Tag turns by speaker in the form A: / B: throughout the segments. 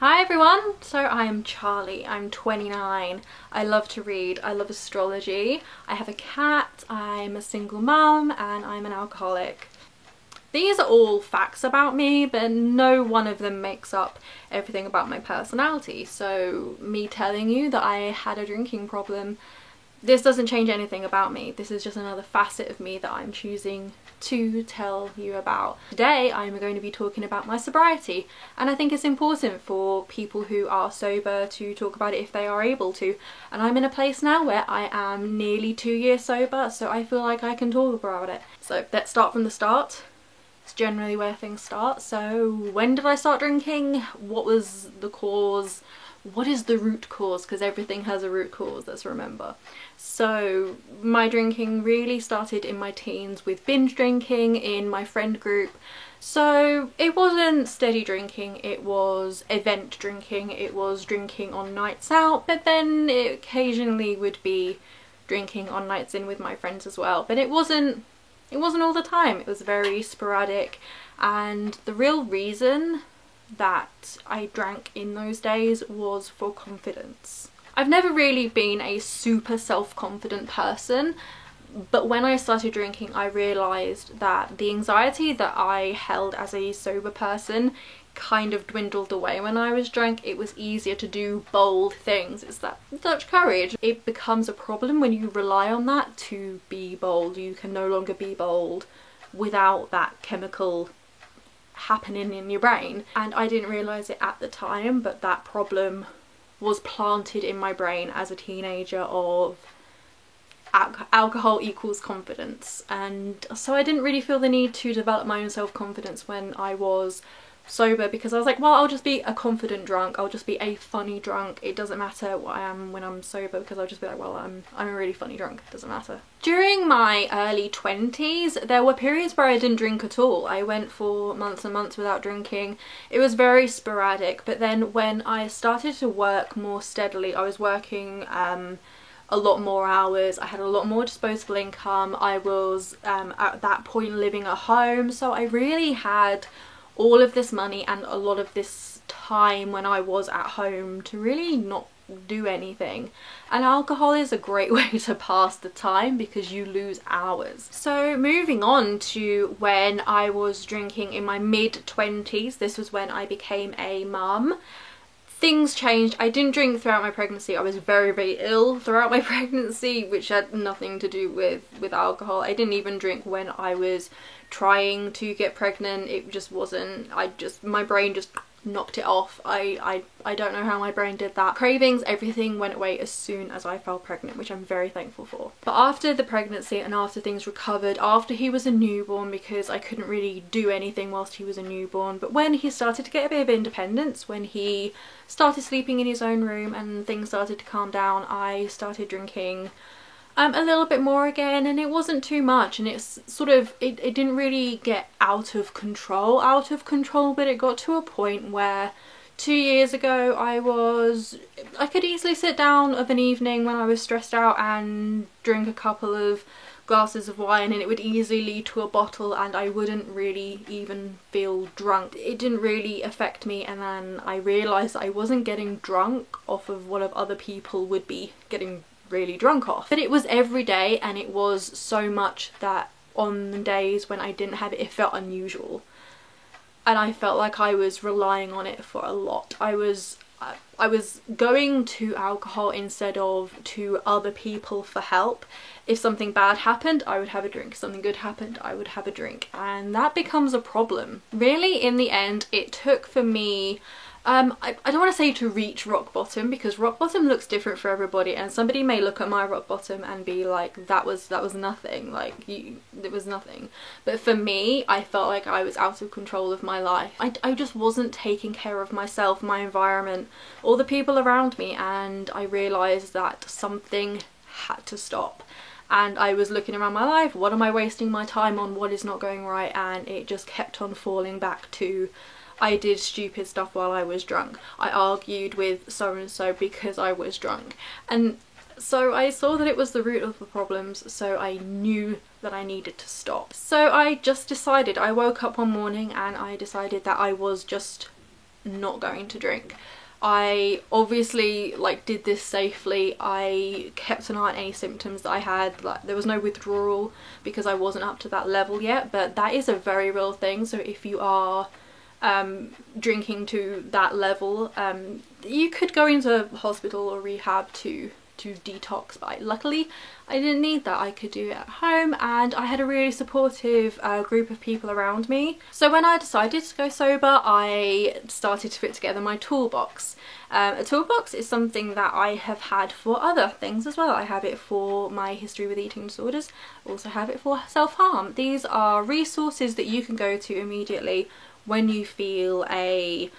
A: Hi everyone, so I am Charlie, I'm 29, I love to read, I love astrology, I have a cat, I'm a single mum and I'm an alcoholic. These are all facts about me, but no one of them makes up everything about my personality. So me telling you that I had a drinking problem, this doesn't change anything about me. This is just another facet of me that I'm choosing to tell you about. Today I'm going to be talking about my sobriety, and I think it's important for people who are sober to talk about it if they are able to. And I'm in a place now where I am nearly 2 years sober, so I feel like I can talk about it. So let's start from the start. It's generally where things start. So when did I start drinking? What was the cause? What is the root cause? Because everything has a root cause, let's remember. So my drinking really started in my teens with binge drinking in my friend group. So it wasn't steady drinking, it was event drinking, it was drinking on nights out, but then it occasionally would be drinking on nights in with my friends as well. But it wasn't all the time, it was very sporadic. And the real reason that I drank in those days was for confidence. I've never really been a super self-confident person, but when I started drinking I realised that the anxiety that I held as a sober person kind of dwindled away when I was drunk. It was easier to do bold things. It's that Dutch courage. It becomes a problem when you rely on that to be bold. You can no longer be bold without that chemical happening in your brain. And I didn't realise it at the time, but that problem was planted in my brain as a teenager of alcohol equals confidence. And so I didn't really feel the need to develop my own self-confidence when I was sober, because I was like, well, I'll just be a confident drunk, I'll just be a funny drunk, it doesn't matter what I am when I'm sober, because I'll just be like, well, I'm a really funny drunk, it doesn't matter. During my early 20s there were periods where I didn't drink at all. I went for months and months without drinking. It was very sporadic, but then when I started to work more steadily, I was working a lot more hours, I had a lot more disposable income, I was at that point living at home, so I really had all of this money and a lot of this time when I was at home to really not do anything. And alcohol is a great way to pass the time because you lose hours. So moving on to when I was drinking in my mid-20s, this was when I became a mum. Things changed. I didn't drink throughout my pregnancy. I was very ill throughout my pregnancy, which had nothing to do with alcohol. I didn't even drink when I was trying to get pregnant. It just wasn't, my brain just knocked it off. I don't know how my brain did that. Cravings, everything went away as soon as I fell pregnant, which I'm very thankful for. But after the pregnancy and after things recovered, after he was a newborn, because I couldn't really do anything whilst he was a newborn, but when he started to get a bit of independence, when he started sleeping in his own room and things started to calm down, I started drinking a little bit more again, and it wasn't too much, and it's sort of, it didn't really get out of control, but it got to a point where 2 years ago I could easily sit down of an evening when I was stressed out and drink a couple of glasses of wine, and it would easily lead to a bottle and I wouldn't really even feel drunk. It didn't really affect me, and then I realised I wasn't getting drunk off of what other people would be getting really drunk off. But it was every day, and it was so much that on the days when I didn't have it, it felt unusual. And I felt like I was relying on it for a lot. I was going to alcohol instead of to other people for help. If something bad happened, I would have a drink. If something good happened, I would have a drink. And that becomes a problem. Really, in the end, it took for me I don't want to say to reach rock bottom, because rock bottom looks different for everybody, and somebody may look at my rock bottom and be like, that was nothing, like it was nothing. But for me, I felt like I was out of control of my life. I just wasn't taking care of myself, my environment, all the people around me, and I realised that something had to stop. And I was looking around my life, what am I wasting my time on, what is not going right, and it just kept on falling back to I did stupid stuff while I was drunk. I argued with so and so because I was drunk. And so I saw that it was the root of the problems, so I knew that I needed to stop. So I just decided, I woke up one morning and I decided that I was just not going to drink. I obviously like did this safely. I kept an eye on any symptoms that I had. Like, there was no withdrawal because I wasn't up to that level yet, but that is a very real thing. So if you are drinking to that level, you could go into hospital or rehab to detox, but luckily I didn't need that. I could do it at home, and I had a really supportive group of people around me. So when I decided to go sober, I started to put together my toolbox. A toolbox is something that I have had for other things as well. I have it for my history with eating disorders, also have it for self-harm. These are resources that you can go to immediately when you feel an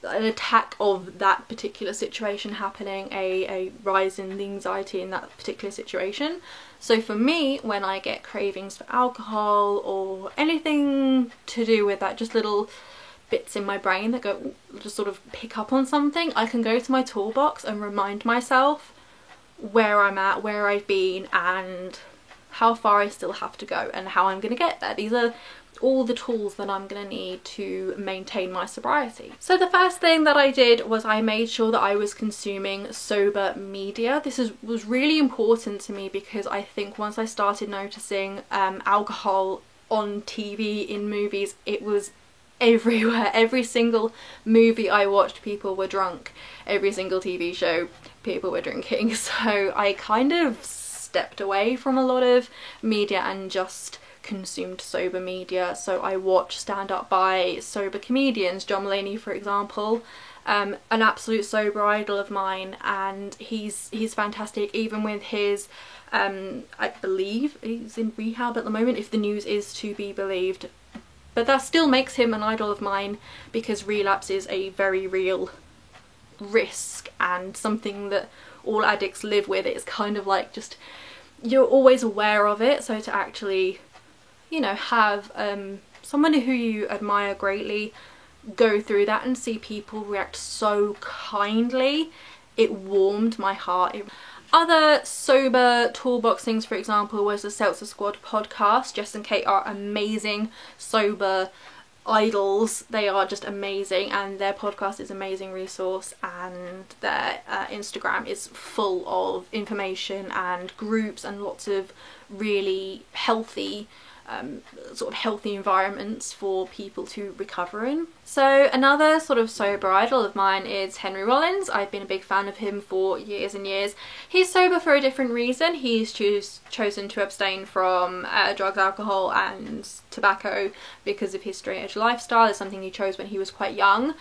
A: attack of that particular situation happening, a rise in the anxiety in that particular situation. So for me, when I get cravings for alcohol or anything to do with that, just little bits in my brain that go just sort of pick up on something, I can go to my toolbox and remind myself where I'm at, where I've been, and how far I still have to go and how I'm going to get there. These are all the tools that I'm going to need to maintain my sobriety. So the first thing that I did was I made sure that I was consuming sober media. This was really important to me because I think once I started noticing alcohol on TV, in movies, it was everywhere. Every single movie I watched, people were drunk. Every single TV show, people were drinking. So I kind of stepped away from a lot of media and just consumed sober media. So I watched stand-up by sober comedians. John Mulaney, for example, an absolute sober idol of mine, and he's fantastic. Even with his I believe he's in rehab at the moment, if the news is to be believed, but that still makes him an idol of mine because relapse is a very real risk and something that all addicts live with. It's kind of like, just, you're always aware of it. So to actually, you know, have someone who you admire greatly go through that and see people react so kindly, it warmed my heart. Other sober toolbox things, for example, was the Seltzer Squad podcast. Jess and Kate are amazing sober idols. They are just amazing, and their podcast is an amazing resource, and their Instagram is full of information and groups and lots of really healthy sort of healthy environments for people to recover in. So another sort of sober idol of mine is Henry Rollins. I've been a big fan of him for years and years. He's sober for a different reason. He's chosen to abstain from drugs, alcohol and tobacco because of his straight edge lifestyle. It's something he chose when he was quite young.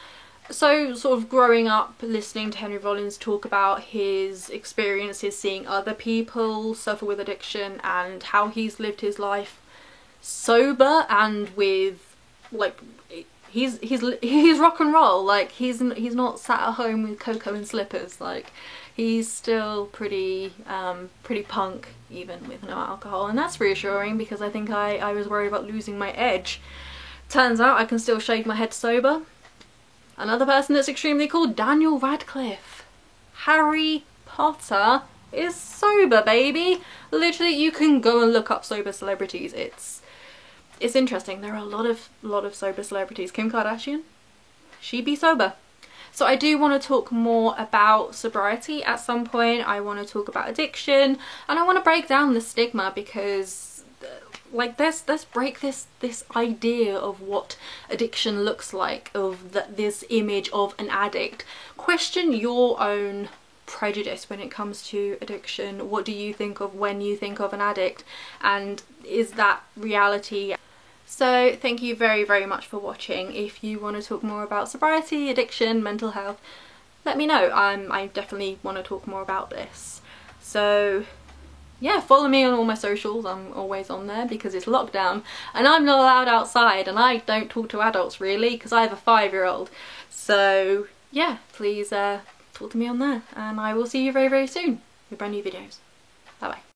A: So sort of growing up listening to Henry Rollins talk about his experiences seeing other people suffer with addiction and how he's lived his life sober and with, like, he's rock and roll. Like, he's not sat at home with cocoa and slippers. Like, he's still pretty punk even with no alcohol, and that's reassuring because I think I was worried about losing my edge. Turns out I can still shave my head sober. Another person that's extremely cool, Daniel Radcliffe. Harry Potter is sober, baby. Literally, you can go and look up sober celebrities. It's interesting. There are a lot of sober celebrities. Kim Kardashian, she be sober. So I do want to talk more about sobriety at some point. I want to talk about addiction, and I want to break down the stigma because, like, let's break this idea of what addiction looks like, of this image of an addict. Question your own prejudice when it comes to addiction. What do you think of when you think of an addict, and is that reality? So thank you very, very much for watching. If you want to talk more about sobriety, addiction, mental health, let me know. I definitely want to talk more about this. So yeah, follow me on all my socials. I'm always on there because it's lockdown and I'm not allowed outside, and I don't talk to adults really because I have a 5-year-old. So yeah, please talk to me on there, and I will see you very, very soon with brand new videos. Bye bye.